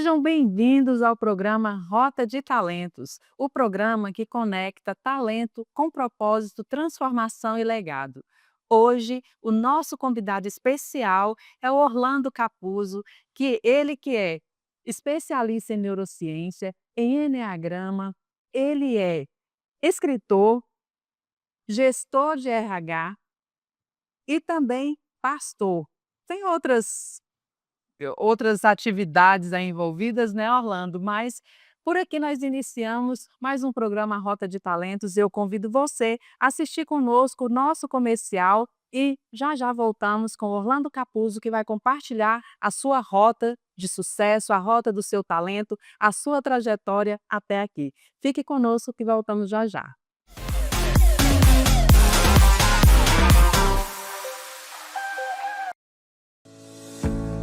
Sejam bem-vindos ao programa Rota de Talentos, o programa que conecta talento com propósito, transformação e legado. Hoje, o nosso convidado especial é o Orlando Capuzzo, que é especialista em neurociência, em enneagrama, ele é escritor, gestor de RH e também pastor. Tem outras atividades aí envolvidas, né, Orlando? Mas por aqui nós iniciamos mais um programa Rota de Talentos. Eu convido você a assistir conosco o nosso comercial e já já voltamos com Orlando Capuzzo, que vai compartilhar a sua rota de sucesso, a rota do seu talento, a sua trajetória até aqui. Fique conosco que voltamos já já.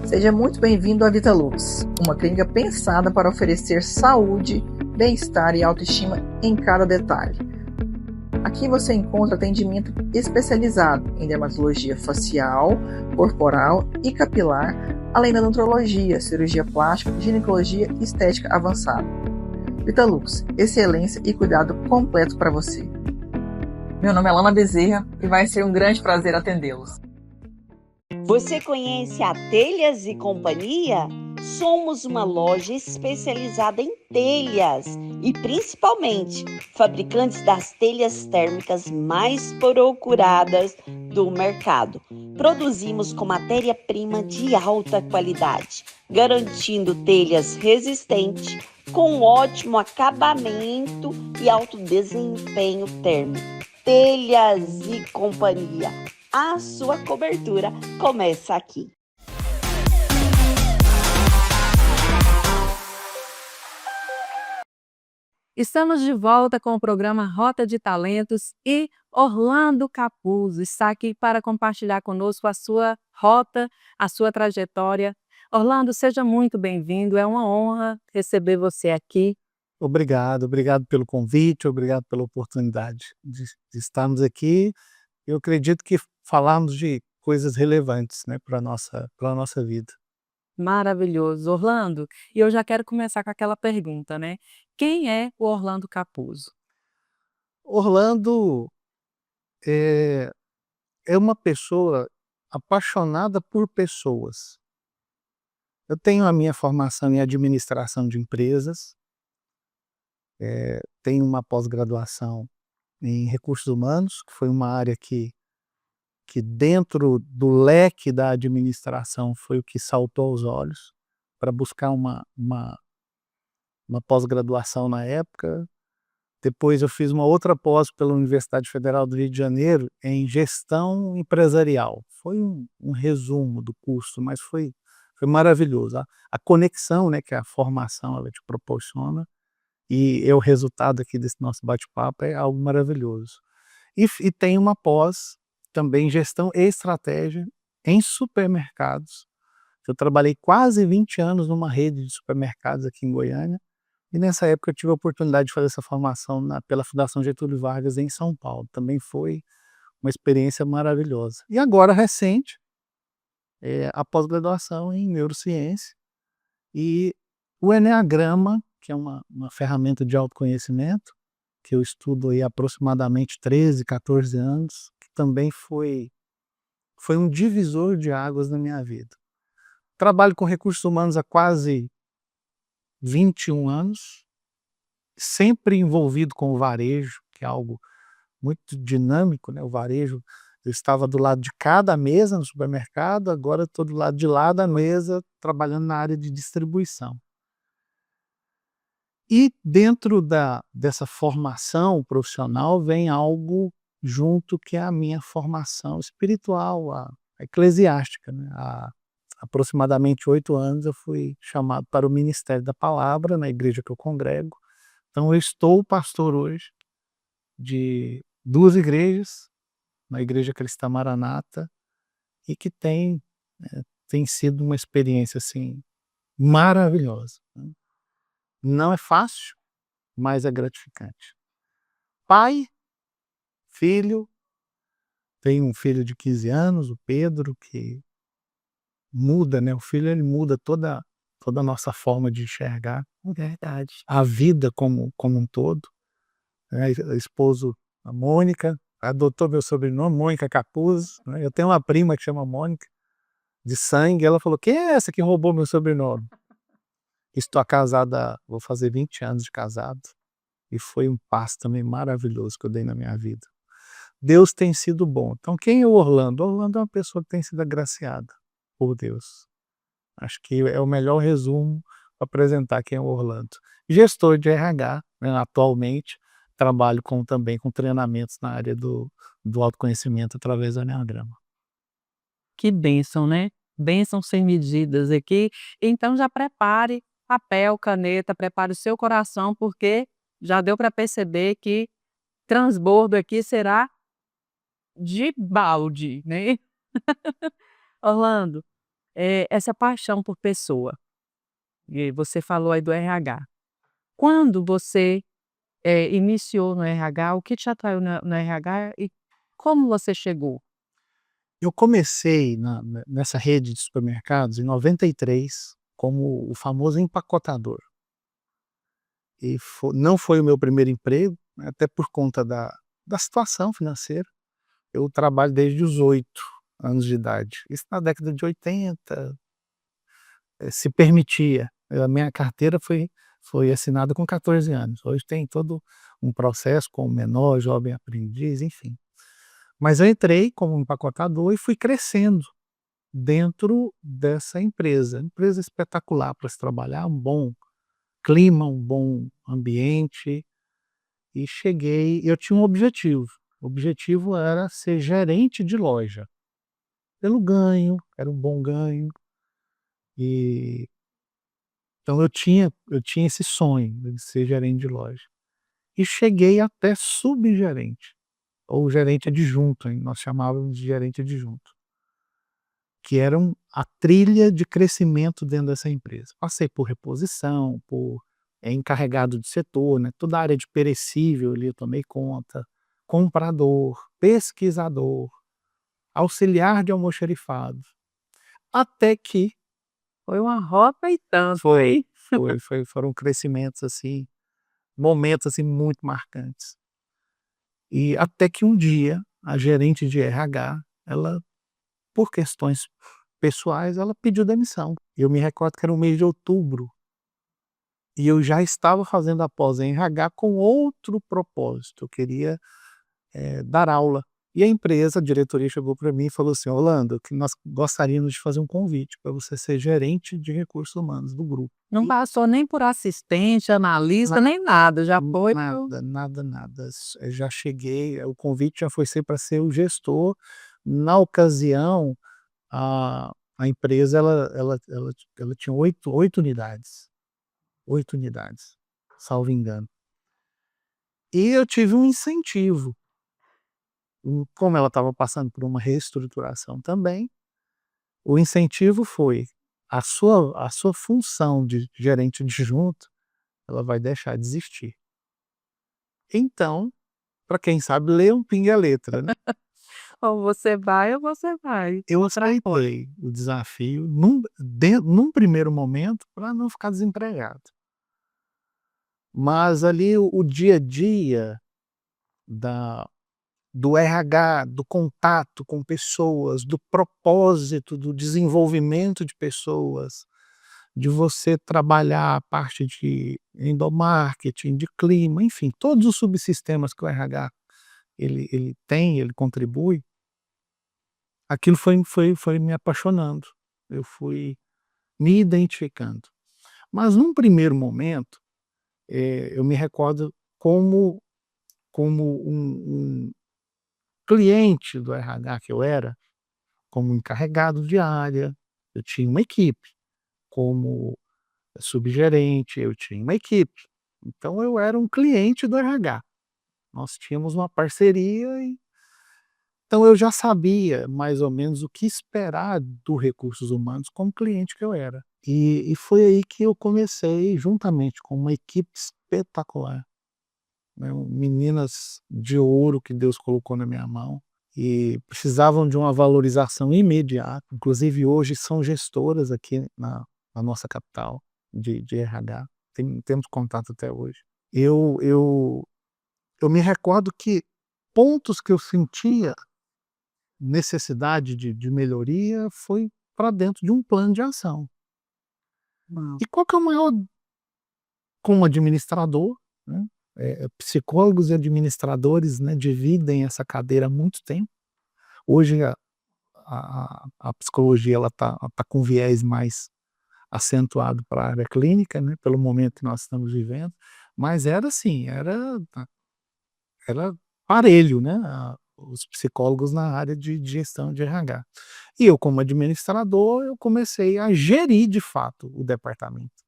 Seja muito bem-vindo à Vitalux, uma clínica pensada para oferecer saúde, bem-estar e autoestima em cada detalhe. Aqui você encontra atendimento especializado em dermatologia facial, corporal e capilar, além da nutrologia, cirurgia plástica, ginecologia e estética avançada. Vitalux, excelência e cuidado completo para você. Meu nome é Lana Bezerra e vai ser um grande prazer atendê-los. Você conhece a Telhas e Companhia? Somos uma loja especializada em telhas e principalmente fabricantes das telhas térmicas mais procuradas do mercado. Produzimos com matéria-prima de alta qualidade, garantindo telhas resistentes com ótimo acabamento e alto desempenho térmico. Telhas e Companhia. A sua cobertura começa aqui. Estamos de volta com o programa Rota de Talentos e Orlando Capuzzo está aqui para compartilhar conosco a sua rota, a sua trajetória. Orlando, seja muito bem-vindo, é uma honra receber você aqui. Obrigado pelo convite, obrigado pela oportunidade de estarmos aqui. Eu acredito que falamos de coisas relevantes, né, para a nossa vida. Maravilhoso, Orlando. E eu já quero começar com aquela pergunta, né? Quem é o Orlando Capuzzo? Orlando é, é uma pessoa apaixonada por pessoas. Eu tenho a minha formação em administração de empresas, tenho uma pós-graduação em recursos humanos, que foi uma área que dentro do leque da administração foi o que saltou aos olhos para buscar uma pós-graduação na época. Depois eu fiz uma outra pós pela Universidade Federal do Rio de Janeiro em gestão empresarial. Foi um resumo do curso, mas foi maravilhoso. A conexão, né, que a formação ela te proporciona e o resultado aqui desse nosso bate-papo é algo maravilhoso. E tem uma pós também em gestão e estratégia em supermercados. Eu trabalhei quase 20 anos numa rede de supermercados aqui em Goiânia, e nessa época eu tive a oportunidade de fazer essa formação pela Fundação Getúlio Vargas em São Paulo. Também foi uma experiência maravilhosa. E agora, recente, a pós-graduação em neurociência e o enneagrama, que é uma ferramenta de autoconhecimento, que eu estudo aí há aproximadamente 13, 14 anos, que também foi um divisor de águas na minha vida. Trabalho com recursos humanos há quase 21 anos, sempre envolvido com o varejo, que é algo muito dinâmico, né? O varejo, eu estava do lado de cada mesa no supermercado, agora estou do lado de lá da mesa, trabalhando na área de distribuição. E dentro dessa formação profissional vem algo junto que é a minha formação espiritual, a eclesiástica, né? Há aproximadamente 8 anos eu fui chamado para o ministério da palavra na igreja que eu congrego. Então eu estou pastor hoje de 2 igrejas, na Igreja Cristã Maranata, e que tem sido uma experiência, assim, maravilhosa, né. Não é fácil, mas é gratificante. Pai, filho, tenho um filho de 15 anos, o Pedro, que muda, né, o filho ele muda toda toda a nossa forma de enxergar Verdade. a vida como um todo, né, esposo a Mônica, adotou meu sobrenome, Mônica Capuzzo, né, eu tenho uma prima que chama Mônica, de sangue, ela falou: "Quem é essa que roubou meu sobrenome?". Estou casada, vou fazer 20 anos de casado, e foi um passo também maravilhoso que eu dei na minha vida. Deus tem sido bom. Então quem é o Orlando? Orlando é uma pessoa que tem sido agraciada por Deus. Acho que é o melhor resumo para apresentar quem é o Orlando. Gestor de RH, né, atualmente, trabalho também com treinamentos na área do autoconhecimento através do eneagrama. Que bênção, né? Bênção sem medidas aqui. Então já prepare papel, caneta, prepare o seu coração, porque já deu para perceber que transbordo aqui será de balde, né? Orlando, essa paixão por pessoa, e você falou aí do RH. Quando você, iniciou no RH, o que te atraiu no RH e como você chegou? Eu comecei nessa rede de supermercados em 93 como o famoso empacotador. E não foi o meu primeiro emprego, né, até por conta da situação financeira. Eu trabalho desde os 8 anos de idade. Isso na década de 80, se permitia. A minha carteira foi assinada com 14 anos. Hoje tem todo um processo com menor, jovem aprendiz, enfim. Mas eu entrei como empacotador e fui crescendo dentro dessa empresa espetacular para se trabalhar, um bom clima, um bom ambiente, e eu tinha um objetivo, o objetivo era ser gerente de loja, pelo ganho, era um bom ganho, e então eu tinha esse sonho de ser gerente de loja. E cheguei até subgerente, ou gerente adjunto, hein, nós chamávamos de gerente adjunto. Que eram a trilha de crescimento dentro dessa empresa. Passei por reposição, por encarregado de setor, né, toda a área de perecível ali eu tomei conta, comprador, pesquisador, auxiliar de almoxarifado, até que Foi uma rota e tanto. foram crescimentos, assim, momentos, assim, muito marcantes. E até que um dia a gerente de RH, ela, por questões pessoais, ela pediu demissão. Eu me recordo que era o mês de outubro, e eu já estava fazendo a pós em RH com outro propósito, eu queria, dar aula. E a empresa, a diretoria chegou para mim e falou assim: "Orlando, que nós gostaríamos de fazer um convite para você ser gerente de recursos humanos do grupo". Não passou nem por assistente, Na analista, nem nada, já foi pro nada, nada, nada. Já cheguei, o convite já foi ser para ser o gestor. Na ocasião, a empresa ela tinha oito unidades. 8 unidades, salvo engano. E eu tive um incentivo, como ela estava passando por uma reestruturação também, o incentivo foi: a sua função de gerente adjunto, ela vai deixar de existir. Então, para quem sabe ler um pinga a letra, né. ou você vai ou você vai. Eu Outra coisa. aceitei o desafio num primeiro momento para não ficar desempregado. Mas ali o dia a dia da do RH, do contato com pessoas, do propósito do desenvolvimento de pessoas, de você trabalhar a parte de endomarketing, de clima, enfim, todos os subsistemas que o RH ele contribui, aquilo foi me apaixonando, eu fui me identificando. Mas num primeiro momento, eu me recordo como um cliente do RH que eu era, como encarregado de área, eu tinha uma equipe, como subgerente, eu tinha uma equipe. Então eu era um cliente do RH. Nós tínhamos uma parceria, então eu já sabia mais ou menos o que esperar do recursos humanos como cliente que eu era. E foi aí que eu comecei, juntamente com uma equipe espetacular, né, meninas de ouro que Deus colocou na minha mão, e precisavam de uma valorização imediata, inclusive hoje são gestoras aqui na nossa capital de RH, temos contato até hoje. Eu me recordo que pontos que eu sentia necessidade de melhoria foi para dentro de um plano de ação. Uau. E qual que é o maior, como administrador, né, psicólogos e administradores, né, dividem essa cadeira há muito tempo. Hoje a psicologia ela tá com viés mais acentuado para a área clínica, né, pelo momento que nós estamos vivendo, mas era assim, era parelho, né, os psicólogos na área de gestão de RH. E eu, como administrador, eu comecei a gerir de fato o departamento,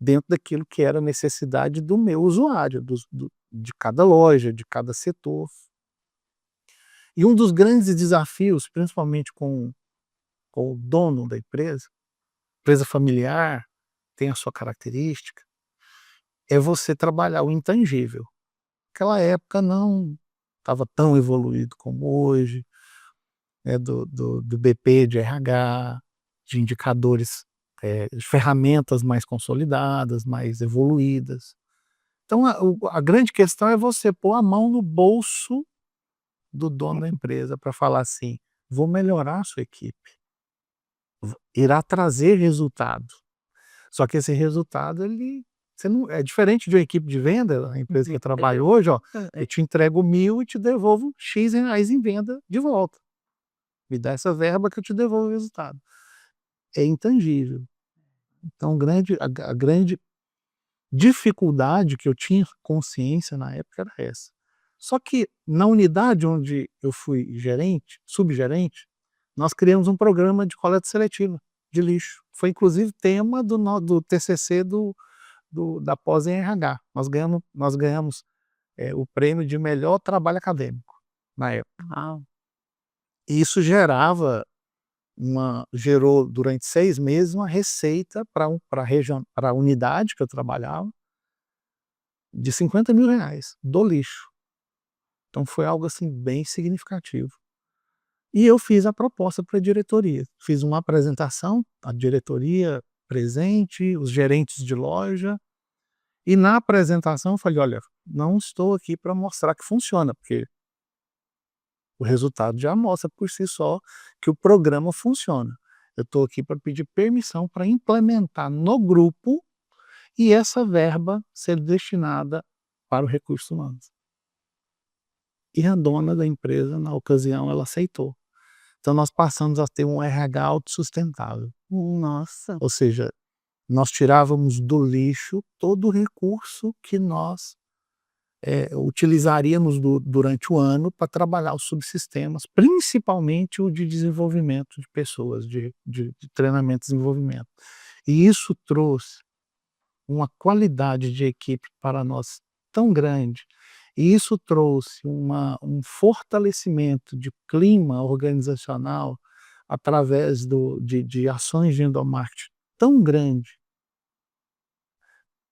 dentro daquilo que era a necessidade do meu usuário, de cada loja, de cada setor. E um dos grandes desafios, principalmente com o dono da empresa familiar, tem a sua característica, é você trabalhar o intangível. Naquela época não estava tão evoluído como hoje, né, do BP de RH, de indicadores, de ferramentas mais consolidadas, mais evoluídas. Então a grande questão é você pôr a mão no bolso do dono da empresa para falar assim: "Vou melhorar a sua equipe, irá trazer resultado". Só que esse resultado ele você não é diferente de uma equipe de venda, a empresa que eu trabalho hoje, ó, eu te entrego 1.000 e te devolvo X reais em venda de volta. Me dá essa verba que eu te devolvo o resultado. É intangível. Então a grande dificuldade que eu tinha consciência na época era essa. Só que na unidade onde eu fui gerente, subgerente, nós criamos um programa de coleta seletiva de lixo. Foi inclusive tema do TCC da pós em RH. Nós ganhamos o prêmio de melhor trabalho acadêmico na época. Uau. E isso gerou durante 6 meses uma receita para a unidade que eu trabalhava de R$ 50.000 do lixo. Então foi algo assim bem significativo. E eu fiz a proposta para a diretoria. Fiz uma apresentação, a diretoria presente, os gerentes de loja, e na apresentação eu falei: "Olha, não estou aqui para mostrar que funciona, porque o resultado já mostra por si só que o programa funciona. Eu estou aqui para pedir permissão para implementar no grupo e essa verba ser destinada para o recursos humanos". E a dona da empresa, na ocasião, ela aceitou. Então nós passamos a ter um RH autossustentável. Nossa. Ou seja, nós tirávamos do lixo todo o recurso que nós utilizaríamos durante o ano para trabalhar os subsistemas, principalmente o de desenvolvimento de pessoas, de treinamento e desenvolvimento. E isso trouxe uma qualidade de equipe para nós tão grande, e isso trouxe um fortalecimento de clima organizacional através de ações de endomarketing tão grande,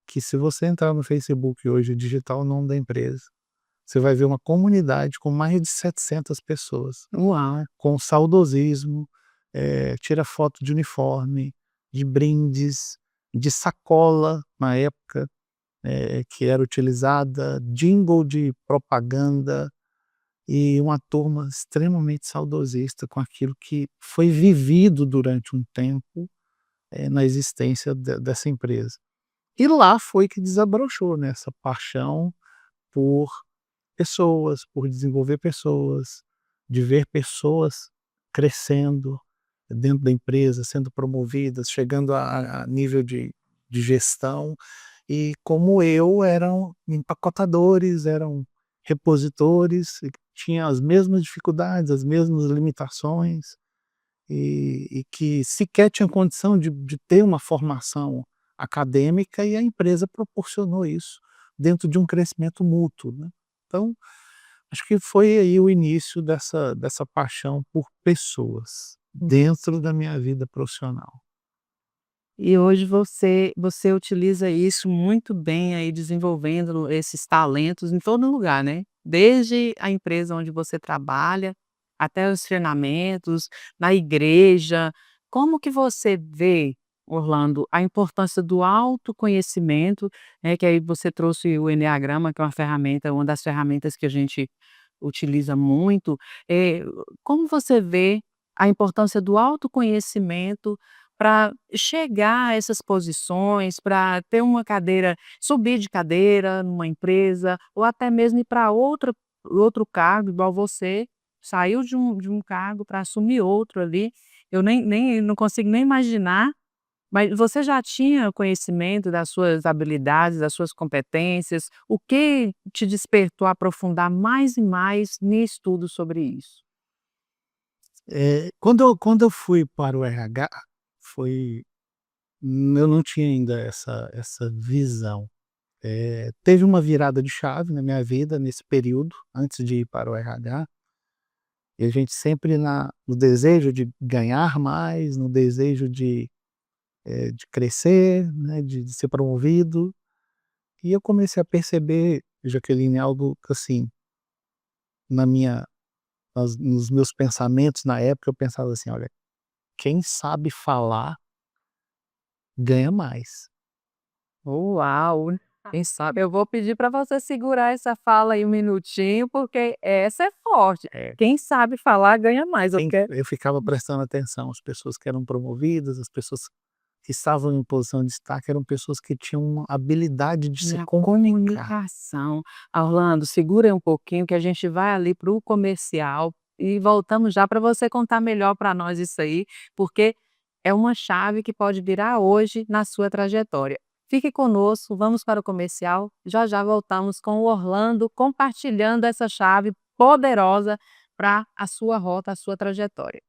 que se você entrar no Facebook hoje e digitar o nome da empresa, você vai ver uma comunidade com mais de 700 pessoas, Uau. com saudosismo, tira foto de uniforme, de brindes, de sacola na época, que era utilizada, jingle de propaganda, e uma turma extremamente saudosista com aquilo que foi vivido durante um tempo, na existência dessa empresa. E lá foi que desabrochou, né, essa paixão por pessoas, por desenvolver pessoas, de ver pessoas crescendo dentro da empresa, sendo promovidas, chegando a nível de gestão, e como eu, eram empacotadores, eram repositores, e tinham as mesmas dificuldades, as mesmas limitações, e que sequer tinham condição de ter uma formação acadêmica, e a empresa proporcionou isso dentro de um crescimento mútuo, né. Então, acho que foi aí o início dessa paixão por pessoas, dentro da minha vida profissional. E hoje você utiliza isso muito bem aí desenvolvendo esses talentos em todo lugar, né? Desde a empresa onde você trabalha, até os treinamentos, na igreja. Como que você vê Orlando, a importância do autoconhecimento, né, que aí você trouxe o enneagrama, que é uma das ferramentas que a gente utiliza muito. Como você vê a importância do autoconhecimento para chegar a essas posições, para ter uma cadeira, subir de cadeira numa empresa, ou até mesmo ir para outro cargo, igual você saiu de um cargo para assumir outro ali. Eu nem não consigo nem imaginar, mas você já tinha conhecimento das suas habilidades, das suas competências? O que te despertou a aprofundar mais e mais em estudo sobre isso? Quando eu fui para o RH, foi eu não tinha ainda essa visão. Teve uma virada de chave na minha vida nesse período, antes de ir para o RH, e a gente sempre no desejo de ganhar mais, no desejo de crescer, né, de ser promovido, e eu comecei a perceber, Jaqueline, algo que assim, na minha nos meus pensamentos na época, eu pensava assim: "Olha, quem sabe falar ganha mais". Uau! Quem sabe eu vou pedir para você segurar essa fala aí um minutinho, porque essa é forte. É. Quem sabe falar ganha mais. Eu ficava prestando atenção, as pessoas que eram promovidas, as pessoas que estavam em posição de destaque, eram pessoas que tinham uma habilidade de se Na comunicar. comunicação. Orlando, segura aí um pouquinho que a gente vai ali para o comercial e voltamos já para você contar melhor para nós isso aí, porque é uma chave que pode virar hoje na sua trajetória. Fique conosco, vamos para o comercial, já já voltamos com o Orlando compartilhando essa chave poderosa para a sua rota, a sua trajetória.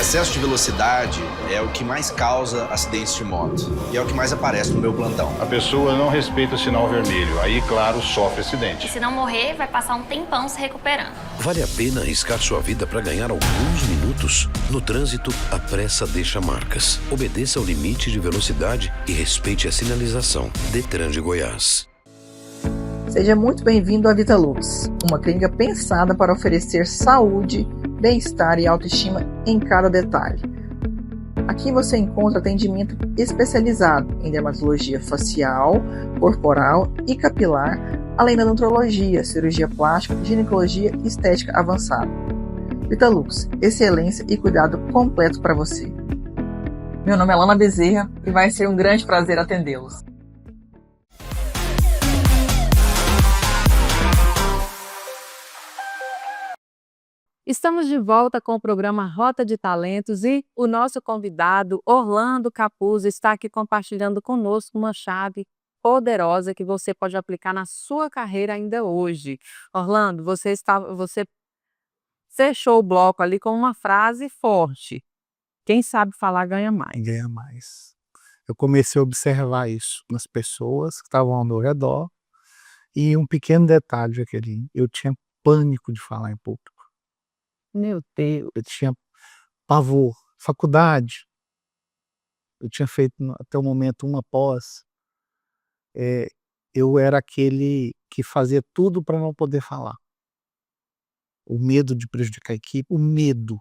Excesso de velocidade é o que mais causa acidentes de moto e é o que mais aparece no meu plantão. A pessoa não respeita o sinal vermelho, aí, claro, sofre E acidente. se não morrer, vai passar um tempão se recuperando. Vale a pena arriscar sua vida para ganhar alguns minutos? No trânsito, a pressa deixa marcas. Obedeça ao limite de velocidade e respeite a sinalização. Detran de Goiás. Seja muito bem-vindo à Vitalux, uma clínica pensada para oferecer saúde, bem-estar e autoestima em cada detalhe. Aqui você encontra atendimento especializado em dermatologia facial, corporal e capilar, além da nutrologia, cirurgia plástica, ginecologia e estética avançada. Vitalux, excelência e cuidado completo para você. Meu nome é Lana Bezerra e vai ser um grande prazer atendê-los. Estamos de volta com o programa Rota de Talentos e o nosso convidado, Orlando Capuzzo, está aqui compartilhando conosco uma chave poderosa que você pode aplicar na sua carreira ainda hoje. Orlando, você fechou o bloco ali com uma frase forte. Quem sabe falar ganha mais. Ganha mais. Eu comecei a observar isso nas pessoas que estavam ao meu redor, e um pequeno detalhe, Jaqueline, eu tinha pânico de falar em público. Meu Deus. Eu tinha pavor. Faculdade, eu tinha feito até o momento uma pós, eu era aquele que fazia tudo para não poder falar. O medo de prejudicar a equipe, o medo.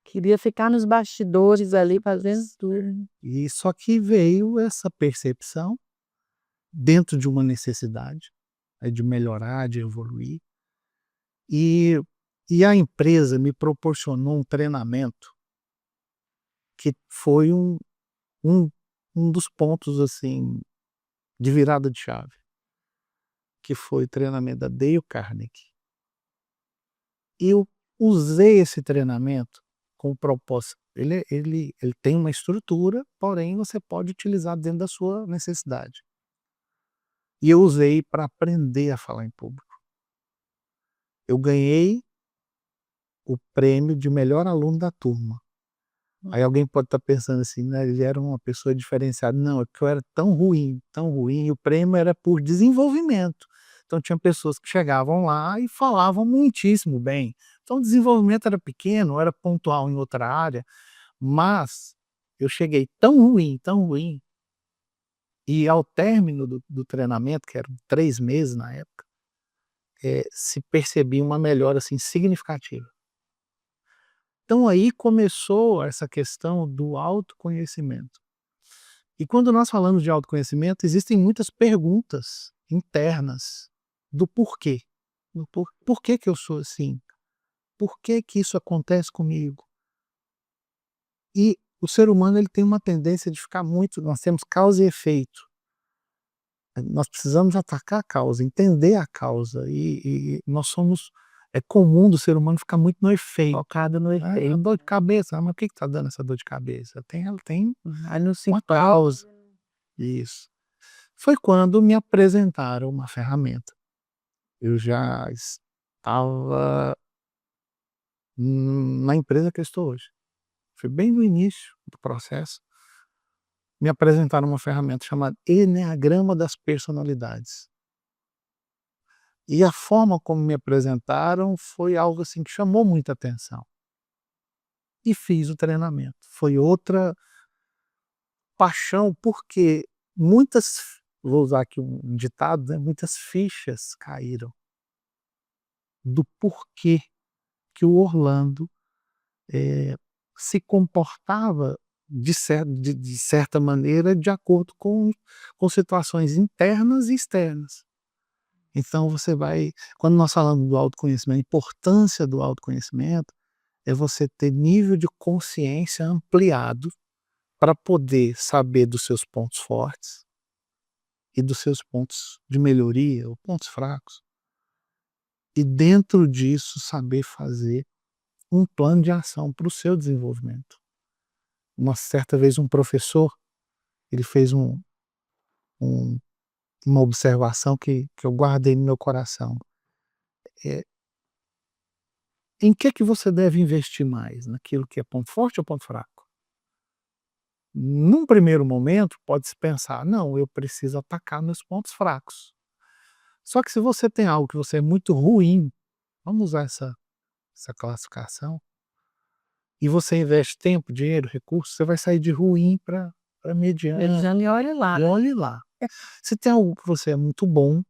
Queria ficar nos bastidores ali fazendo tudo. E só que veio essa percepção dentro de uma necessidade, de melhorar, de evoluir, e a empresa me proporcionou um treinamento que foi um dos pontos, assim, de virada de chave, que foi o treinamento da Dale Carnegie. Eu usei esse treinamento com o propósito, ele tem uma estrutura, porém você pode utilizar dentro da sua necessidade. E eu usei para aprender a falar em público. Eu ganhei o prêmio de melhor aluno da turma. Aí alguém pode estar pensando assim, né, ele era uma pessoa diferenciada. Não, é porque eu era tão ruim, e o prêmio era por desenvolvimento. Então tinha pessoas que chegavam lá e falavam muitíssimo bem. Então o desenvolvimento era pequeno, era pontual em outra área, mas eu cheguei tão ruim, E ao término do treinamento, que eram 3 meses na época, se percebia uma melhora, assim, significativa. Então aí começou essa questão do autoconhecimento. E quando nós falamos de autoconhecimento, existem muitas perguntas internas do porquê. Do por que que eu sou assim? Por que que isso acontece comigo? E o ser humano ele tem uma tendência de ficar muito, nós temos causa e efeito. Nós precisamos atacar a causa, entender a causa e nós somos é comum do ser humano ficar muito no efeito. Focado no A efeito. dor de cabeça, mas por que está dando essa dor de cabeça? Tem Aí no uma sintoma. causa. Isso. Foi quando me apresentaram uma ferramenta. Eu já estava na empresa que eu estou hoje. Foi bem no início do processo. Me apresentaram uma ferramenta chamada Eneagrama das Personalidades. E a forma como me apresentaram foi algo assim que chamou muita atenção. E fiz o treinamento. Foi outra paixão, porque vou usar aqui um ditado, né, muitas fichas caíram do porquê que o Orlando se comportava de certa maneira de acordo com situações internas e externas. Então quando nós falamos do autoconhecimento, a importância do autoconhecimento é você ter nível de consciência ampliado para poder saber dos seus pontos fortes e dos seus pontos de melhoria ou pontos fracos. E dentro disso saber fazer um plano de ação para o seu desenvolvimento. Uma certa vez um professor, ele fez uma observação que eu guardei no meu coração. Em que você deve investir mais? Naquilo que é ponto forte ou ponto fraco? Num primeiro momento, pode-se pensar, não, eu preciso atacar meus pontos fracos. Só que se você tem algo que você é muito ruim, vamos usar essa classificação, e você investe tempo, dinheiro, recursos, você vai sair de ruim para mediano. Mediano e olhe lá. E olhe lá. Se tem algo que você é muito bom,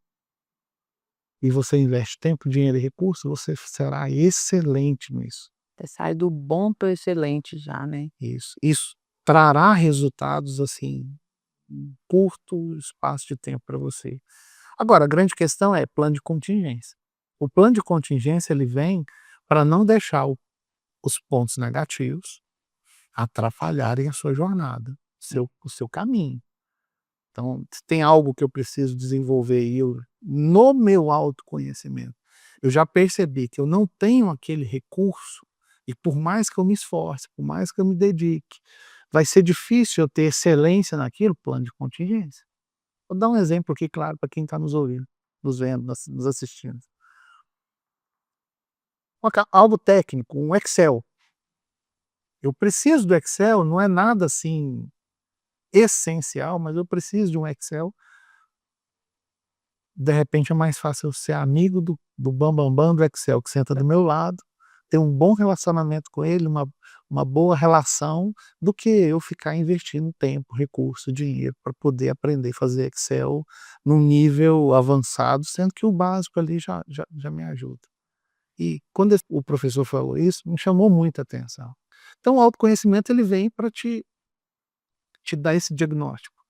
e você investe tempo, dinheiro e recursos, você será excelente nisso. Você sai do bom para o excelente já, né? Isso trará resultados, assim, em curto espaço de tempo para você. Agora, a grande questão é plano de contingência. O plano de contingência ele vem para não deixar os pontos negativos atrapalharem a sua jornada, o seu caminho. Então, se tem algo que eu preciso desenvolver no meu autoconhecimento, eu já percebi que eu não tenho aquele recurso e por mais que eu me esforce, por mais que eu me dedique, vai ser difícil eu ter excelência naquilo, plano de contingência. Vou dar um exemplo aqui, claro, para quem está nos ouvindo, nos vendo, nos assistindo. Algo técnico, um Excel. Eu preciso do Excel, não é nada assim essencial, mas eu preciso de um Excel. De repente é mais fácil eu ser amigo do bambambam do Excel, que senta do meu lado, ter um bom relacionamento com ele, uma boa relação, do que eu ficar investindo tempo, recurso, dinheiro para poder aprender a fazer Excel num nível avançado, sendo que o básico ali já me ajuda. E quando o professor falou isso, me chamou muita atenção. Então o autoconhecimento ele vem para te dar esse diagnóstico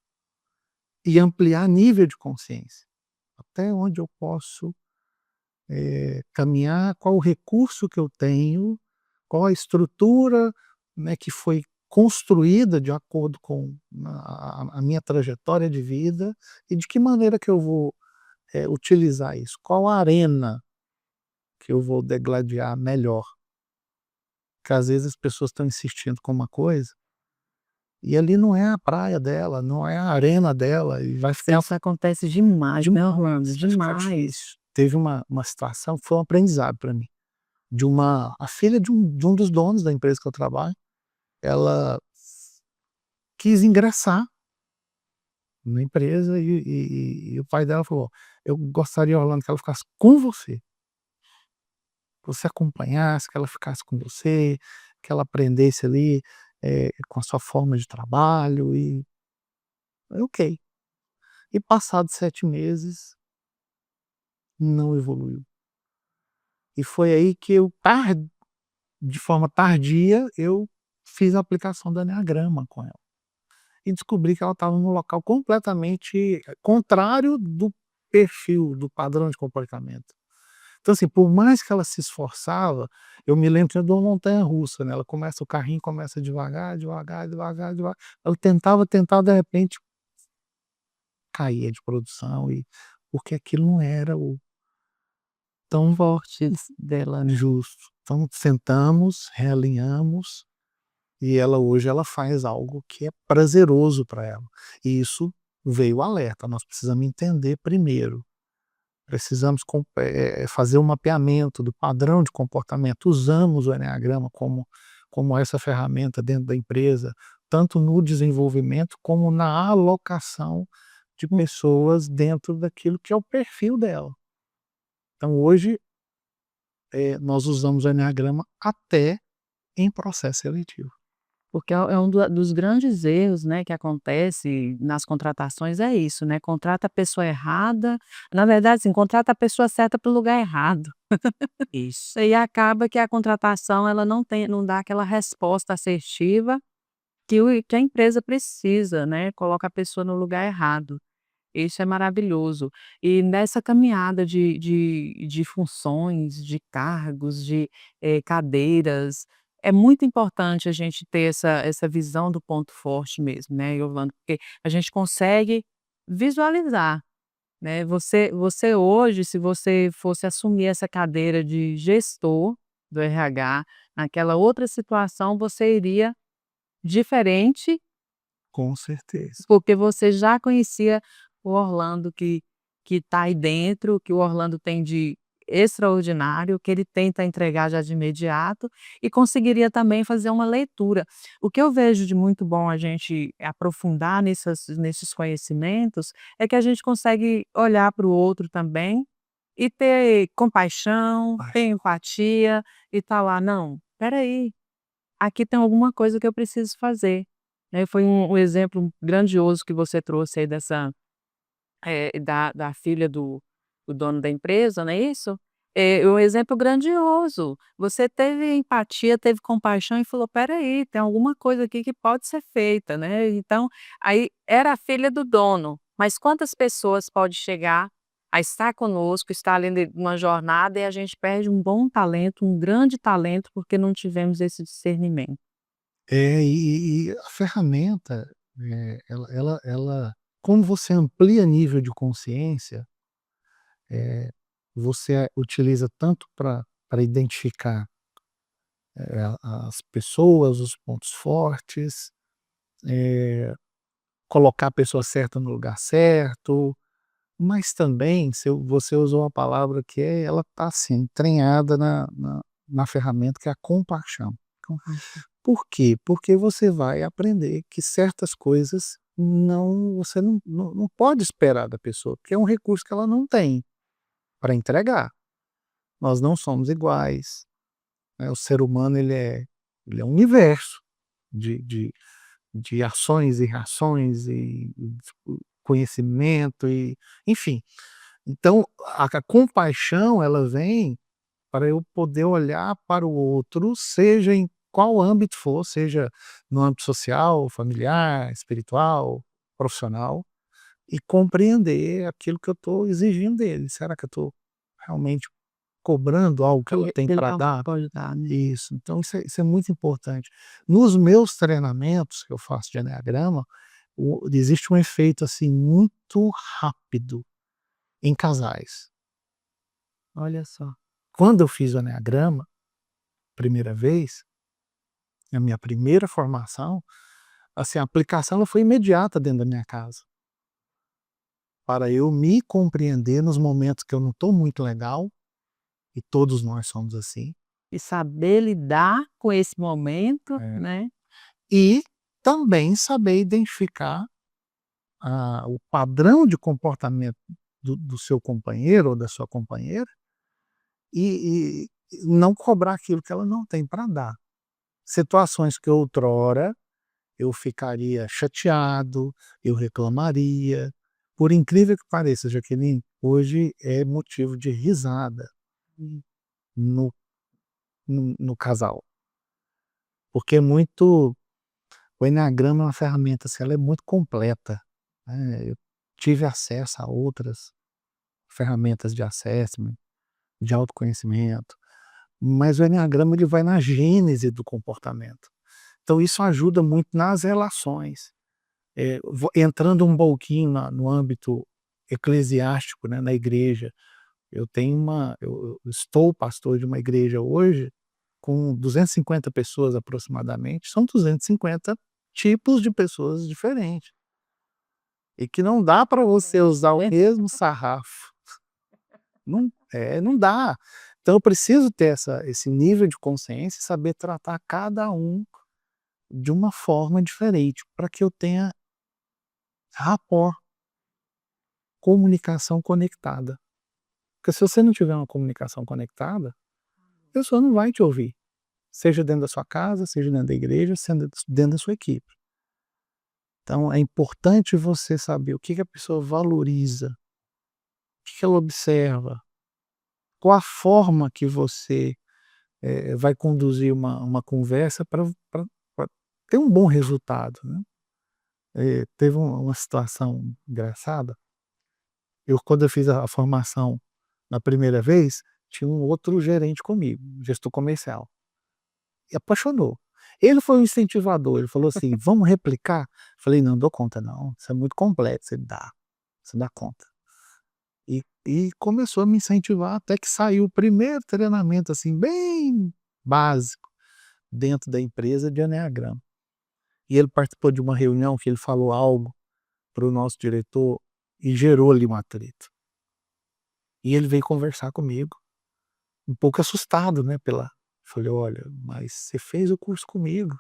e ampliar nível de consciência. Até onde eu posso caminhar, qual o recurso que eu tenho, qual a estrutura, né, que foi construída de acordo com a minha trajetória de vida e de que maneira que eu vou utilizar isso, qual a arena que eu vou degladiar melhor. Porque às vezes as pessoas estão insistindo com uma coisa e ali não é a praia dela, não é a arena dela e vai ficar Isso acontece demais, né, Orlando? vai ficar Demais. difícil. Teve uma situação que foi um aprendizado para mim, a filha de um dos donos da empresa que eu trabalho, ela quis ingressar na empresa e o pai dela falou: "Eu gostaria, Orlando, que ela ficasse com você. Que você acompanhasse, que ela ficasse com você, que ela aprendesse ali, com a sua forma de trabalho", e ok. E passados 7 meses, não evoluiu. E foi aí que de forma tardia, eu fiz a aplicação do eneagrama com ela. E descobri que ela estava num local completamente contrário do perfil, do padrão de comportamento. Então, assim, por mais que ela se esforçava, eu me lembro de uma montanha-russa, né, o carrinho começa devagar, devagar, devagar, devagar. Ela tentava, de repente caía de produção, e porque aquilo não era o tão Fortes dela, né. justo. Então sentamos, realinhamos, e ela faz algo que é prazeroso para ela. E isso veio o alerta: nós precisamos entender primeiro, precisamos fazer um mapeamento do padrão de comportamento. Usamos o eneagrama como essa ferramenta dentro da empresa, tanto no desenvolvimento como na alocação de pessoas dentro daquilo que é o perfil dela. Então hoje, nós usamos o eneagrama até em processo seletivo. Porque é um dos grandes erros, né, que acontece nas contratações é isso, né, contrata a pessoa errada, na verdade, assim, contrata a pessoa certa para o lugar errado. Isso. E acaba que a contratação ela não dá aquela resposta assertiva que a empresa precisa, né, coloca a pessoa no lugar errado. Isso é maravilhoso. E nessa caminhada de funções, de cargos, cadeiras, é muito importante a gente ter essa visão do ponto forte mesmo, né, Giovana, porque a gente consegue visualizar, né. Você hoje, se você fosse assumir essa cadeira de gestor do RH, naquela outra situação, você iria diferente Com certeza. porque você já conhecia o Orlando que está aí dentro, que o Orlando tem de extraordinário, que ele tenta entregar já de imediato, e conseguiria também fazer uma leitura. O que eu vejo de muito bom a gente aprofundar nesses conhecimentos, é que a gente consegue olhar para o outro também, e ter compaixão, Ai, ter empatia, e estar lá: "Não, espera aí, aqui tem alguma coisa que eu preciso fazer", né, foi um exemplo grandioso que você trouxe aí dessa, da filha do dono da empresa, não é isso? É um exemplo grandioso. Você teve empatia, teve compaixão e falou: "Espera aí, tem alguma coisa aqui que pode ser feita", né, então, aí era a filha do dono, mas quantas pessoas pode chegar a estar conosco, estar ali numa jornada e a gente perde um bom talento, um grande talento, porque não tivemos esse discernimento. e a ferramenta, ela como você amplia nível de consciência, você utiliza tanto para identificar, as pessoas, os pontos fortes, colocar a pessoa certa no lugar certo, mas também você usou uma palavra que ela está assim, entranhada na ferramenta, que é a compaixão. Compaixão. Por quê? Porque você vai aprender que certas coisas você não pode esperar da pessoa, porque é um recurso que ela não tem para entregar. Nós não somos iguais, né, o ser humano ele é um universo de de de ações e reações e conhecimento e enfim. Então a compaixão ela vem para eu poder olhar para o outro, seja em qual âmbito for, seja no âmbito social, familiar, espiritual, profissional, e compreender aquilo que eu estou exigindo dele. Será que eu estou realmente cobrando algo que ela tem Ele para não dar? pode dar, né. Isso, então isso é muito importante. Nos meus treinamentos que eu faço de eneagrama, existe um efeito, assim, muito rápido em casais. Olha só. Quando eu fiz o eneagrama, primeira vez, a minha primeira formação, assim, a aplicação ela foi imediata dentro da minha casa, para eu me compreender nos momentos que eu não estou muito legal, e todos nós somos assim, E saber lidar com esse momento, eh, né. e também saber identificar o padrão de comportamento do seu companheiro ou da sua companheira, e não cobrar aquilo que ela não tem para dar. Situações que outrora eu ficaria chateado, eu reclamaria, por incrível que pareça, Jaqueline, hoje é motivo de risada no no casal, porque é muito o eneagrama é uma ferramenta, assim, ela é muito completa, né, eu tive acesso a outras ferramentas de assessment, de autoconhecimento, mas o eneagrama ele vai na gênese do comportamento. Então isso ajuda muito nas relações. Entrando um pouquinho no âmbito eclesiástico, né, na igreja, eu estou pastor de uma igreja hoje com 250 pessoas aproximadamente, são 250 tipos de pessoas diferentes. E que não dá para você usar o mesmo sarrafo. Não dá. Então eu preciso ter esse nível de consciência e saber tratar cada um de uma forma diferente, para que eu tenha rapport, comunicação conectada. Porque se você não tiver uma comunicação conectada, a pessoa não vai te ouvir, seja dentro da sua casa, seja dentro da igreja, seja dentro da sua equipe. Então é importante você saber o que que a pessoa valoriza, o que que ela observa, qual a forma que você vai conduzir uma conversa para ter um bom resultado, né. Teve uma situação engraçada, quando eu fiz a formação na primeira vez, tinha um outro gerente comigo, um gestor comercial, e apaixonou. Ele foi o incentivador, ele falou assim: "Vamos replicar?" Falei: "Não dou conta não, isso é muito complexo." Ele: "Dá, você dá conta." E começou a me incentivar até que saiu o primeiro treinamento, assim, bem básico, dentro da empresa de eneagrama. E ele participou de uma reunião que ele falou algo para o nosso diretor e gerou ali um atrito. E ele veio conversar comigo, um pouco assustado, né, falei: "Olha, mas você fez o curso comigo,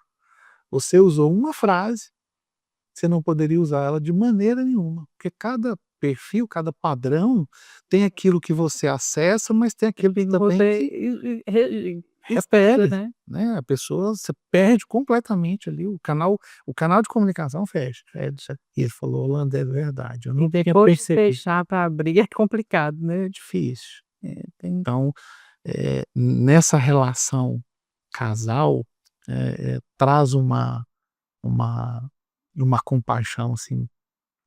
você usou uma frase, você não poderia usar ela de maneira nenhuma, porque cada perfil, cada padrão tem aquilo que você acessa, mas tem aquilo que também Você que estuda, repele, né. né, a pessoa você perde completamente ali, o canal de comunicação fecha." E ele falou: "Holanda, é verdade, eu E não tinha depois de percebido." fechar para abrir é complicado, né. É difícil. Então, nessa relação casal, traz uma uma compaixão, assim,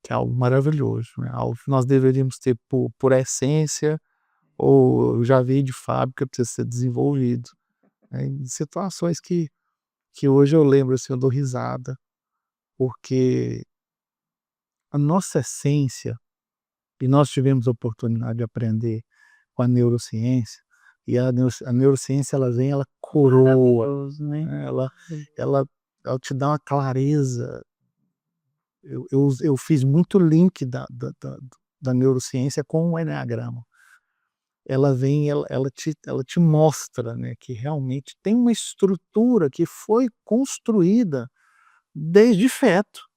que é algo maravilhoso, né, algo que nós deveríamos ter por essência, ou já veio de fábrica, precisa ser desenvolvido, né, em situações que hoje eu lembro, assim, eu dou risada, porque a nossa essência, e nós tivemos a oportunidade de aprender com a neurociência, e a neurociência ela coroa, Maravilhoso, né. né, ela ela te dá uma clareza. Eu fiz muito link da neurociência com o eneagrama. Ela vem, ela te mostra, né, que realmente tem uma estrutura que foi construída desde feto.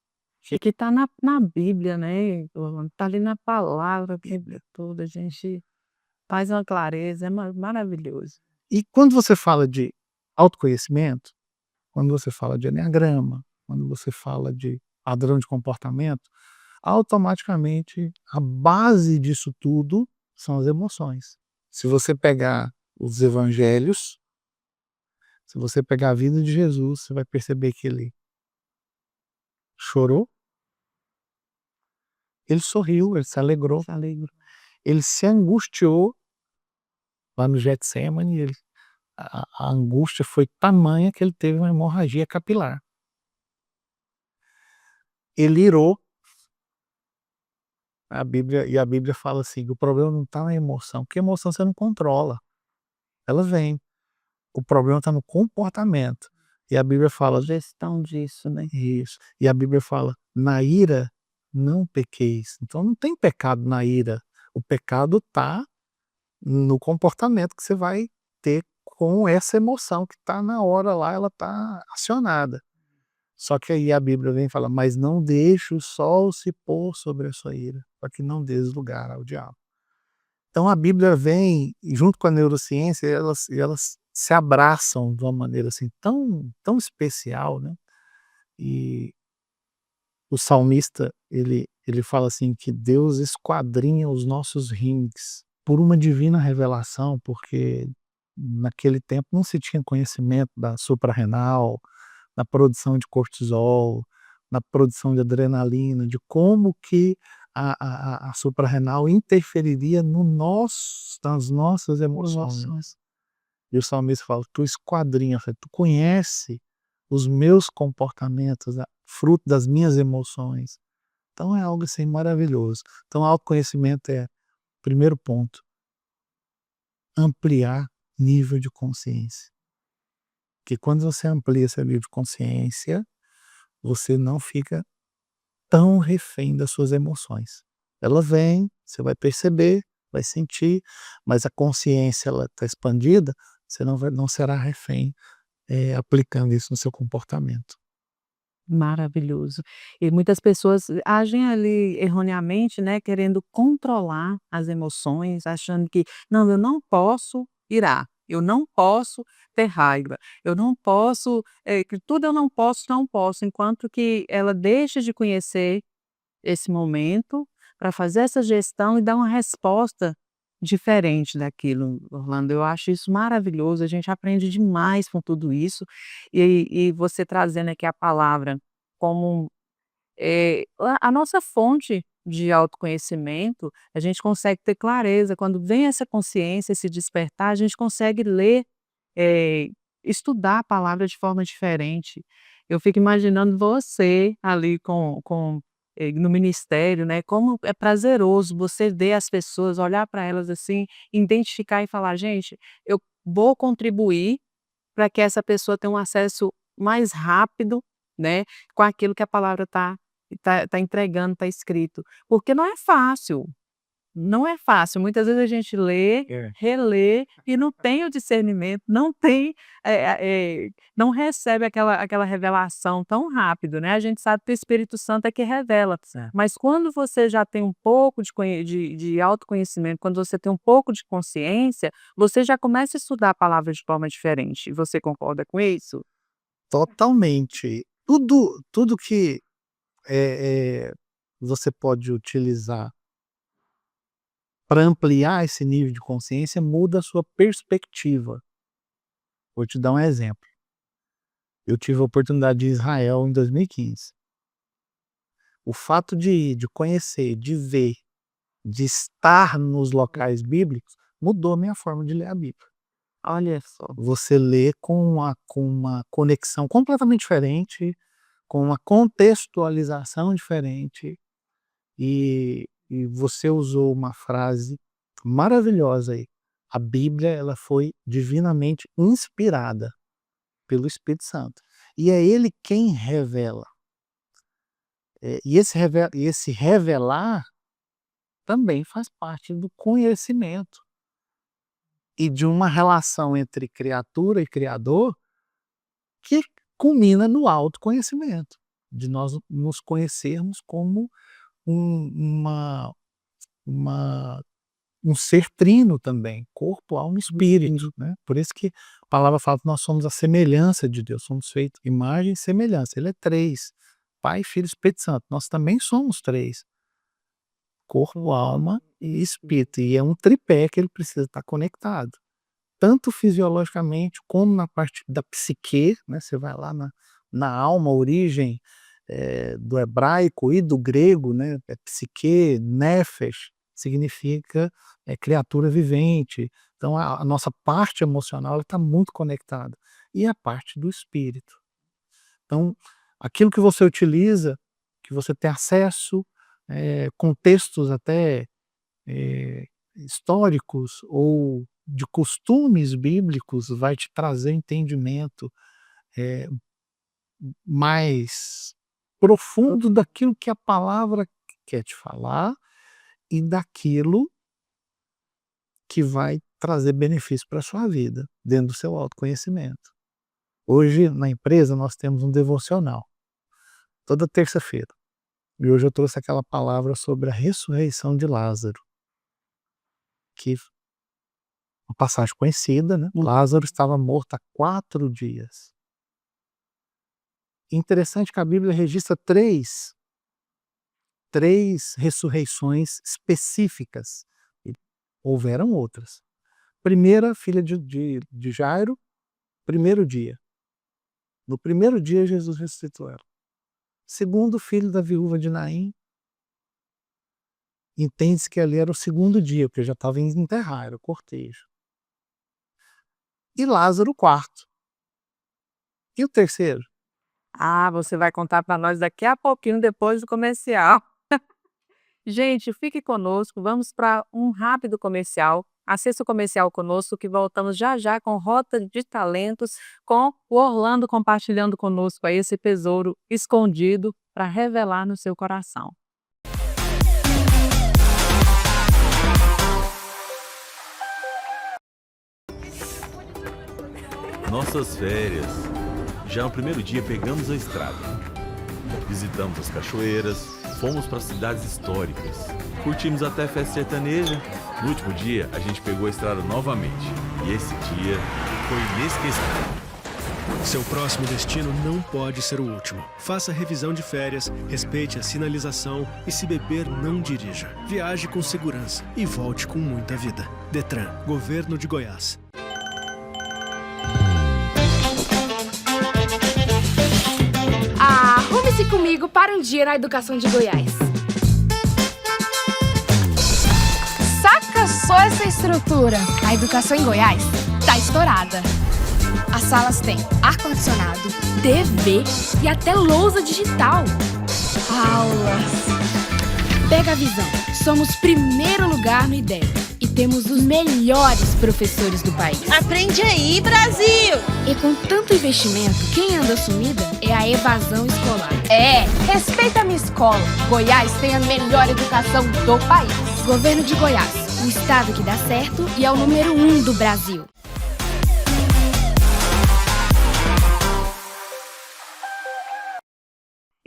E que está na Bíblia, né, está ali na palavra, a Bíblia toda, a gente faz uma clareza, é maravilhoso. E quando você fala de autoconhecimento, quando você fala de eneagrama, quando você fala de padrão de comportamento, automaticamente a base disso tudo são as emoções. Se você pegar os evangelhos, se você pegar a vida de Jesus, você vai perceber que ele chorou, ele sorriu, ele se alegrou, Se alegra. ele se angustiou lá no Getsemane, a angústia foi tamanha que ele teve uma hemorragia capilar. Ele irou, a Bíblia fala assim: "O problema não está na emoção", porque a emoção você não controla, ela vem. O problema está no comportamento. E a Bíblia A fala gestão disso, né. isso. E a Bíblia fala: "Na ira não pequeis." Então não tem pecado na ira, o pecado está no comportamento que você vai ter com essa emoção que está na hora lá, ela está acionada. Só que aí a Bíblia vem e fala: "Mas não deixe o sol se pôr sobre a sua ira, para que não dês lugar ao diabo." Então a Bíblia vem e junto com a neurociência, elas se abraçam de uma maneira, assim, tão tão especial, né. E o salmista, ele fala assim que Deus esquadrinha os nossos rins por uma divina revelação, porque naquele tempo não se tinha conhecimento da suprarrenal, na produção de cortisol, na produção de adrenalina, de como que a suprarrenal interferiria no nas nossas emoções. E o salmista fala: "Tu esquadrinha", tu conhece os meus comportamentos, fruto das minhas emoções. Então é algo assim maravilhoso. Então autoconhecimento é, primeiro ponto, ampliar nível de consciência. Porque quando você amplia seu nível de consciência, você não fica tão refém das suas emoções. Ela vem, você vai perceber, vai sentir, mas a consciência ela está expandida, você não será refém, aplicando isso no seu comportamento. Maravilhoso. E muitas pessoas agem ali erroneamente, né, querendo controlar as emoções, achando que: "Não, eu não posso irar, eu não posso ter raiva, eu não posso, que tudo eu não posso, não posso", enquanto que ela deixa de conhecer esse momento para fazer essa gestão e dar uma resposta diferente daquilo, Orlando. Eu acho isso maravilhoso, a gente aprende demais com tudo isso, e você trazendo aqui a palavra como, a nossa fonte de autoconhecimento, a gente consegue ter clareza, quando vem essa consciência, esse despertar, a gente consegue ler, eh, estudar a palavra de forma diferente. Eu fico imaginando você ali no ministério, né, como é prazeroso você ver as pessoas, olhar para elas assim, identificar e falar: "Gente, eu vou contribuir para que essa pessoa tenha um acesso mais rápido, né, com aquilo que a palavra está entregando, está escrito", porque não é fácil. Não é fácil, muitas vezes a gente lê, É. relê e não tem o discernimento, não tem, não recebe aquela revelação tão rápido, né, a gente sabe que o Espírito Santo é que revela, Certo. mas quando você já tem um pouco de autoconhecimento, quando você tem um pouco de consciência, você já começa a estudar a palavra de forma diferente, você concorda com isso? Totalmente. Tudo que, você pode utilizar para ampliar esse nível de consciência, muda a sua perspectiva. Vou te dar um exemplo. Eu tive a oportunidade de ir a Israel em 2015. O fato de conhecer, de ver, de estar nos locais bíblicos, mudou a minha forma de ler a Bíblia. Olha só. Você lê com uma conexão completamente diferente, com uma contextualização diferente, e você usou uma frase maravilhosa aí. A Bíblia, ela foi divinamente inspirada pelo Espírito Santo. E é ele quem revela. E esse revelar também faz parte do conhecimento e de uma relação entre criatura e criador que culmina no autoconhecimento, de nós nos conhecermos como uma uma um ser trino também, corpo, alma e espírito, né. Por isso que a palavra fala que nós somos a semelhança de Deus, somos feitos imagem e semelhança, ele é 3, Pai, Filho e Espírito Santo, nós também somos 3, corpo, alma e espírito, e é um tripé que ele precisa estar conectado, tanto fisiologicamente como na parte da psique, né, você vai lá na alma, a origem, do hebraico e do grego, né, psique, nefesh, significa, criatura vivente, então a nossa parte emocional está muito conectada, e a parte do espírito. Então, aquilo que você utiliza, que você tem acesso, contextos até, históricos ou de costumes bíblicos, vai te trazer entendimento, eh, mais profundo daquilo que a palavra quer te falar e daquilo que vai trazer benefício para a sua vida, dentro do seu autoconhecimento. Hoje, na empresa, nós temos um devocional, toda terça-feira. E hoje eu trouxe aquela palavra sobre a ressurreição de Lázaro, que uma passagem conhecida, né? Lázaro estava morto há 4 dias. Interessante que a Bíblia registra 3 ressurreições específicas. E houveram outras. Primeira, filha de Jairo, primeiro dia. No primeiro dia, Jesus ressuscitou ela. Segundo, filho da viúva de Naim. Entende-se que ali era o segundo dia, porque já estava em enterrar, era o cortejo. E Lázaro, o quarto. E o terceiro? Ah, você vai contar para nós daqui a pouquinho, depois do comercial. Gente, fique conosco, vamos para um rápido comercial. Assista o comercial conosco, que voltamos já já com Rota de Talentos, com o Orlando compartilhando conosco aí esse tesouro escondido para revelar no seu coração. Nossas férias. Já no primeiro dia pegamos a estrada. Visitamos as cachoeiras, fomos para cidades históricas, curtimos até festa sertaneja. No último dia, a gente pegou a estrada novamente. E esse dia foi inesquecível. Seu próximo destino não pode ser o último. Faça revisão de férias, respeite a sinalização e, se beber, não dirija. Viaje com segurança e volte com muita vida. Detran, Governo de Goiás. Arrume-se comigo para um dia na educação de Goiás. Saca só essa estrutura. A educação em Goiás tá estourada. As salas têm ar-condicionado, TV e até lousa digital. Aulas. Pega a visão. Somos primeiro lugar no IDEB e temos os melhores professores do país. Aprende aí, Brasil! E com tanto investimento, quem anda sumida é a evasão escolar. Respeita a minha escola. Goiás tem a melhor educação do país. Governo de Goiás, o estado que dá certo e é o número 1 do Brasil.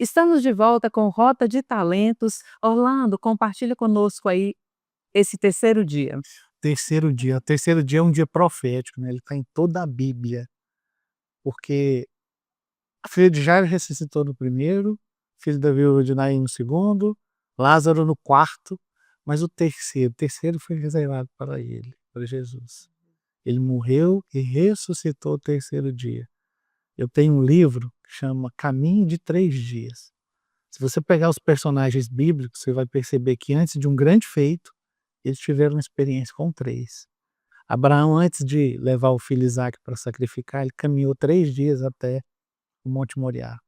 Estamos de volta com Rota de Talentos. Orlando, compartilha conosco aí esse terceiro dia. Terceiro dia. Terceiro dia é um dia profético, né? Ele está em toda a Bíblia. Porque a filha de Jairo ressuscitou no primeiro, filho da viúva de Naim no segundo, Lázaro no quarto, mas o terceiro foi reservado para ele, para Jesus. Ele morreu e ressuscitou o terceiro dia. Eu tenho um livro que chama Caminho de 3 Dias. Se você pegar os personagens bíblicos, você vai perceber que antes de um grande feito, eles tiveram uma experiência com 3. Abraão, antes de levar o filho Isaque para sacrificar, ele caminhou 3 dias até o Monte Moriá.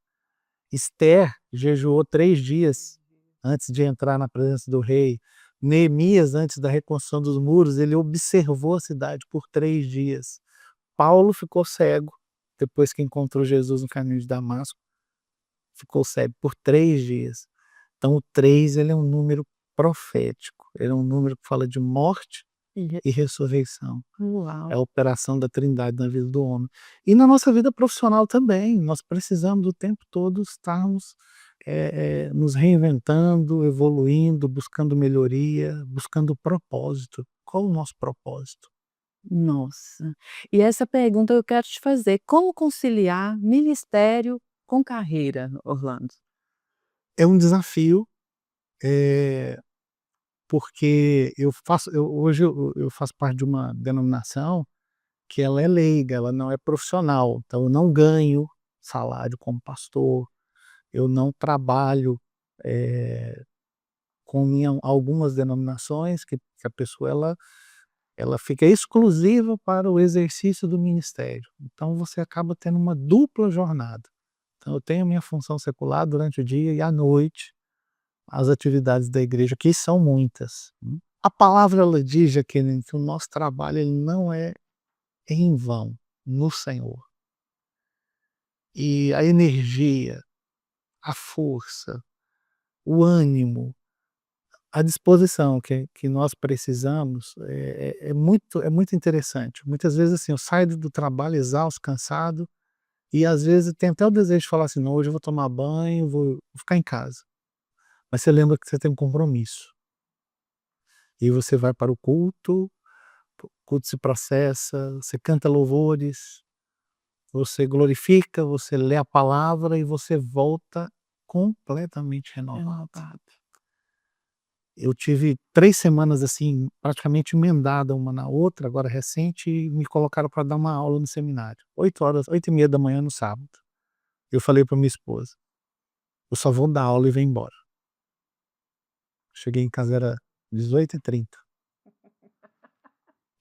Esther jejuou 3 dias antes de entrar na presença do rei. Neemias, antes da reconstrução dos muros, ele observou a cidade por 3 dias. Paulo ficou cego depois que encontrou Jesus no caminho de Damasco. Ficou cego por 3 dias. Então o 3 ele é um número profético. Ele é um número que fala de morte e ressurreição. Uau. É a operação da Trindade na vida do homem. E na nossa vida profissional também. Nós precisamos o tempo todo estarmos nos reinventando, evoluindo, buscando melhoria, buscando propósito. Qual o nosso propósito? Nossa. E essa pergunta eu quero te fazer: como conciliar ministério com carreira, Orlando? É um desafio, porque hoje eu faço parte de uma denominação que ela é leiga, ela não é profissional. Então eu não ganho salário como pastor, eu não trabalho algumas denominações que a pessoa ela fica exclusiva para o exercício do ministério. Então você acaba tendo uma dupla jornada. Então eu tenho a minha função secular durante o dia e à noite as atividades da igreja, que são muitas. A palavra ela diz, Jaqueline, que o nosso trabalho ele não é em vão no Senhor. E a energia, a força, o ânimo, a disposição que nós precisamos é muito interessante. Muitas vezes assim, eu saio do trabalho exausto, cansado, e às vezes tem até o desejo de falar assim, não, hoje eu vou tomar banho, vou ficar em casa. Mas você lembra que você tem um compromisso. E você vai para o culto se processa, você canta louvores, você glorifica, você lê a palavra e você volta completamente renovado. Eu tive 3 semanas, assim, praticamente emendada uma na outra, agora recente, e me colocaram para dar uma aula no seminário, 8h, 8h30 no sábado. Eu falei para minha esposa: "Eu só vou dar aula e vou embora". Cheguei em casa, era 18h30.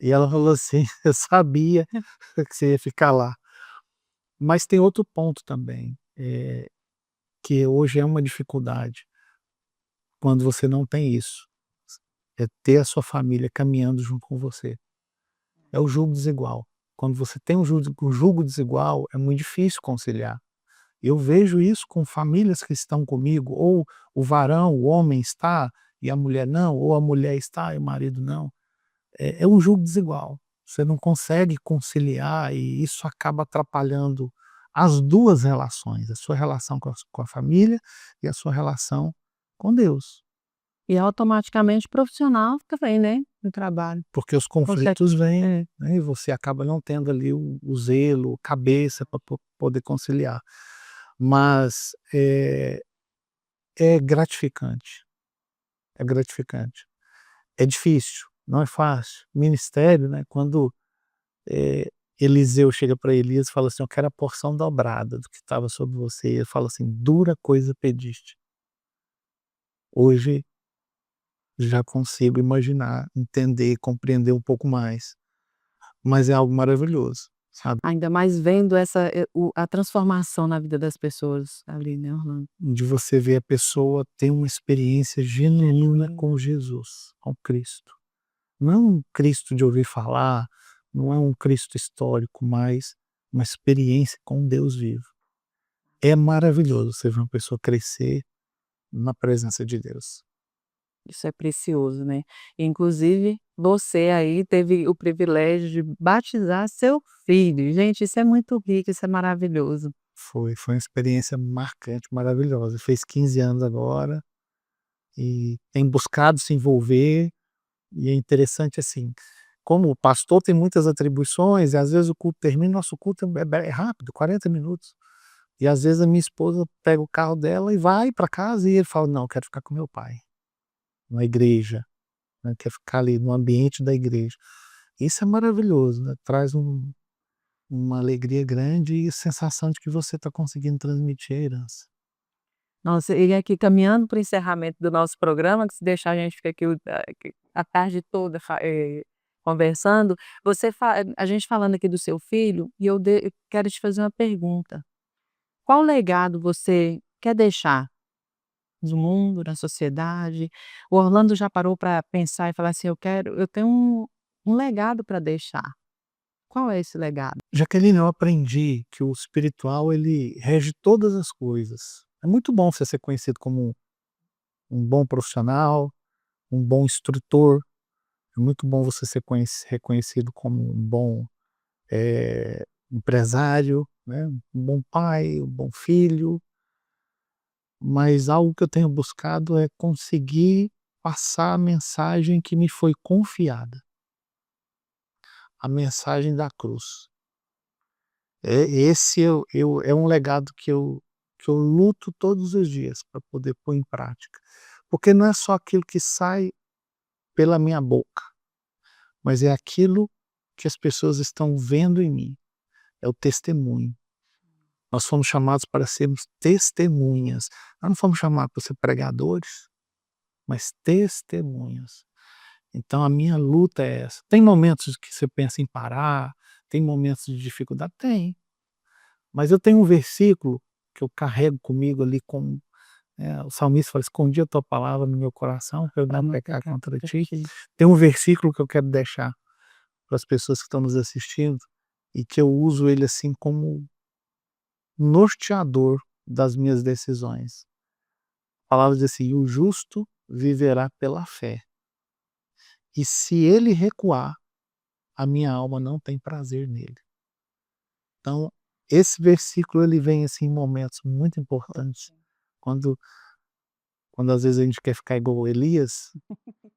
E ela falou assim: "Eu sabia que você ia ficar lá". Mas tem outro ponto também, que hoje é uma dificuldade, quando você não tem isso, é ter a sua família caminhando junto com você. É o jugo desigual. Quando você tem um jugo desigual, é muito difícil conciliar. Eu vejo isso com famílias que estão comigo, ou o varão, o homem está e a mulher não, ou a mulher está e o marido não. É um jugo desigual. Você não consegue conciliar e isso acaba atrapalhando as 2 relações, a sua relação com a família e a sua relação com Deus. E automaticamente profissional também, né, no trabalho. Porque os Consegue conflitos vêm, é. né, e você acaba não tendo ali o zelo, cabeça para poder conciliar. Mas, é gratificante, é gratificante. É difícil, não é fácil. Ministério, né, quando, Eliseu chega para Elias e fala assim: "Eu quero a porção dobrada do que estava sobre você", e ele fala assim: "Dura coisa pediste". Hoje já consigo imaginar, entender, compreender um pouco mais, mas é algo maravilhoso, sabe, Ainda mais vendo a transformação na vida das pessoas ali, né, Orlando. de você ver a pessoa ter uma experiência genuína Genuína. com Jesus, com Cristo. Não é um Cristo de ouvir falar, não é um Cristo histórico, mas uma experiência com Deus vivo. É maravilhoso você ver uma pessoa crescer na presença de Deus. Isso é precioso, né. Inclusive, você aí teve o privilégio de batizar seu filho. Gente, isso é muito rico, isso é maravilhoso. Foi uma experiência marcante, maravilhosa. Fez 15 anos agora e tem buscado se envolver, e é interessante, assim, como o pastor tem muitas atribuições e às vezes o culto termina, nosso culto é rápido, 40 minutos. E às vezes a minha esposa pega o carro dela e vai para casa e ele fala: "Não, eu quero ficar com meu pai, na igreja", né, quer ficar ali no ambiente da igreja. Isso é maravilhoso, né, traz uma alegria grande e a sensação de que você está conseguindo transmitir a herança. Nossa, e aqui caminhando para o encerramento do nosso programa, que se deixar a gente fica aqui a tarde toda conversando, a gente falando aqui do seu filho, e eu quero te fazer uma pergunta. Qual legado você quer deixar no mundo, na sociedade? O Orlando já parou para pensar e falar assim: eu tenho um legado para deixar". Qual é esse legado? Jaqueline, eu aprendi que o espiritual ele rege todas as coisas. É muito bom você ser conhecido como um bom profissional, um bom instrutor, é muito bom você ser reconhecido como um bom, empresário, né, um bom pai, um bom filho, mas algo que eu tenho buscado é conseguir passar a mensagem que me foi confiada, a mensagem da cruz. Esse é um legado que eu luto todos os dias para poder pôr em prática, porque não é só aquilo que sai pela minha boca, mas é aquilo que as pessoas estão vendo em mim, é o testemunho. Nós fomos chamados para sermos testemunhas, nós não fomos chamados para ser pregadores, mas testemunhas. Então a minha luta é essa. Tem momentos que você pensa em parar, tem momentos de dificuldade? Tem. Mas eu tenho um versículo que eu carrego comigo ali como, o salmista fala: "Escondi a tua palavra no meu coração para eu não pecar contra ti". Tem um versículo que eu quero deixar para as pessoas que estão nos assistindo e que eu uso ele, assim, como norteador das minhas decisões. A palavra diz assim: "O justo viverá pela fé, e se ele recuar, a minha alma não tem prazer nele". Então, esse versículo ele vem, assim, em momentos muito importantes, quando às vezes a gente quer ficar igual Elias,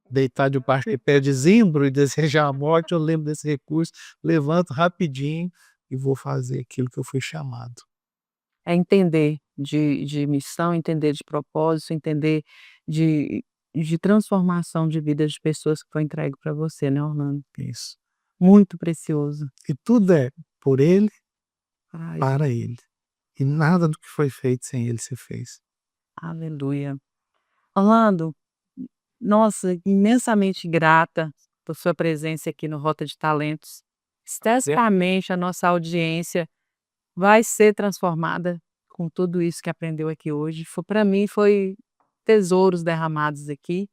deitar debaixo de pé de zimbro e desejar a morte, eu lembro desse recurso, levanto rapidinho e vou fazer aquilo que eu fui chamado. É entender de missão, entender de propósito, entender de de transformação de vida de pessoas que foi entregue para você, né, Orlando? Isso. Muito precioso. E tudo é por ele, Ai, para ele. E nada do que foi feito sem ele se fez. aleluia. Orlando, nossa, imensamente grata por sua presença aqui no Rota de Talentos. Certamente a nossa audiência vai ser transformada com tudo isso que aprendeu aqui hoje. Para mim, foi tesouros derramados aqui.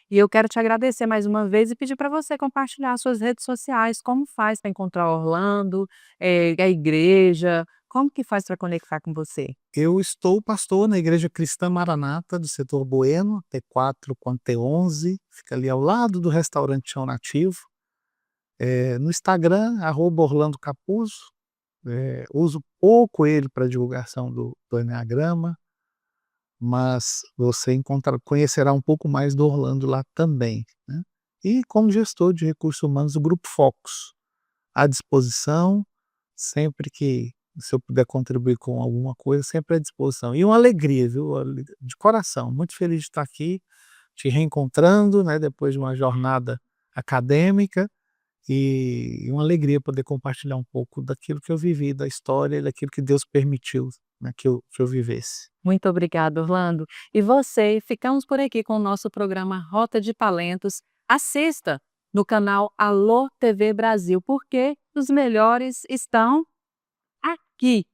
E eu quero te agradecer mais uma vez e pedir para você compartilhar suas redes sociais. Como faz para encontrar Orlando, a igreja? Como que faz para conectar com você? Eu estou pastor na Igreja Cristã Maranata do setor Bueno, T4 com T11, fica ali ao lado do restaurante Chão Nativo. No Instagram, @Orlando Capuzzo. Uso pouco ele para divulgação do Enneagrama, mas você conhecerá um pouco mais do Orlando lá também, né? E como gestor de recursos humanos do Grupo Focus, à disposição, sempre que se eu puder contribuir com alguma coisa, sempre à disposição. E uma alegria, viu? De coração, muito feliz de estar aqui, te reencontrando, né, depois de uma jornada acadêmica, e uma alegria poder compartilhar um pouco daquilo que eu vivi, da história e daquilo que Deus permitiu, né, que eu vivesse. Muito obrigada, Orlando. E você, ficamos por aqui com o nosso programa Rota de Talentos. Assista no canal Alô TV Brasil, porque os melhores estão aqui.